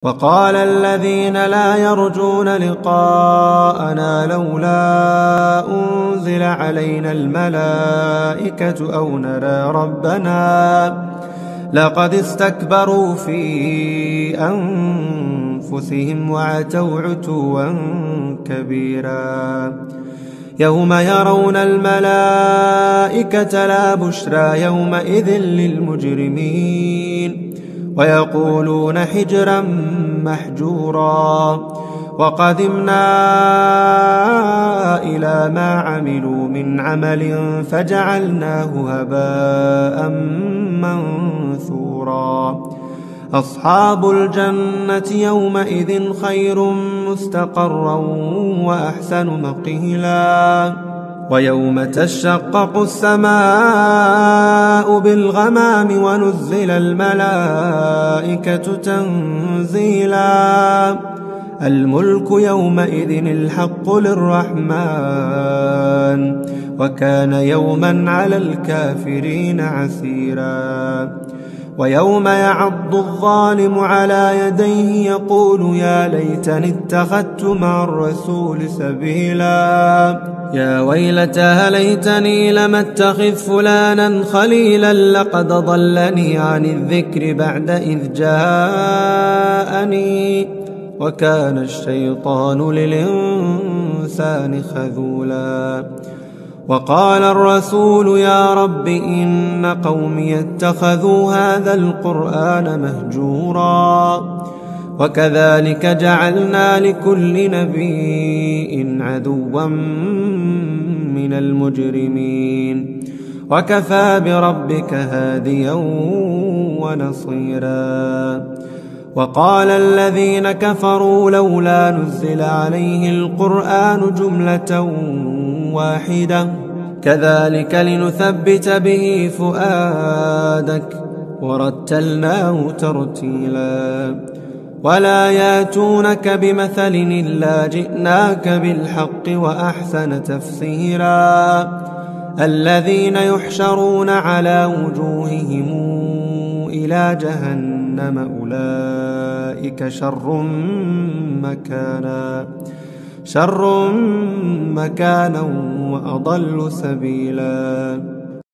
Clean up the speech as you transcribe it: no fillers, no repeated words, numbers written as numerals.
وقال الذين لا يرجون لقاءنا لولا أنزل علينا الملائكة أو نرى ربنا لقد استكبروا في أنفسهم وعتوا عتوا كبيرا يوم يرون الملائكة لا بشرى يومئذ للمجرمين ويقولون حجرا محجورا وقدمنا إلى ما عملوا من عمل فجعلناه هباء منثورا أصحاب الجنة يومئذ خير مستقرا وأحسن مقيلا ويوم تشقق السماء بالغمام ونزل الملائكة تنزيلا الملك يومئذ الحق للرحمن وكان يوما على الكافرين عسيرا ويوم يعض الظالم على يديه يقول يا ليتني اتخذت مع الرسول سبيلا يا ويلتى ليتني لم اتخذ فلانا خليلا لقد ضلني عن الذكر بعد إذ جاءني وكان الشيطان للإنسان خذولا وقال الرسول يا رب إن قومي اتخذوا هذا القرآن مهجورا وكذلك جعلنا لكل نبي عدوا من المجرمين وكفى بربك هاديا ونصيرا وقال الذين كفروا لولا نزل عليه القرآن جملة واحدة كذلك لنثبت به فؤادك ورتلناه ترتيلا ولا ياتونك بمثل إلا جئناك بالحق وأحسن تفسيرا الذين يحشرون على وجوههم إلى جهنم أولئك شر مكانا وأضل سبيلا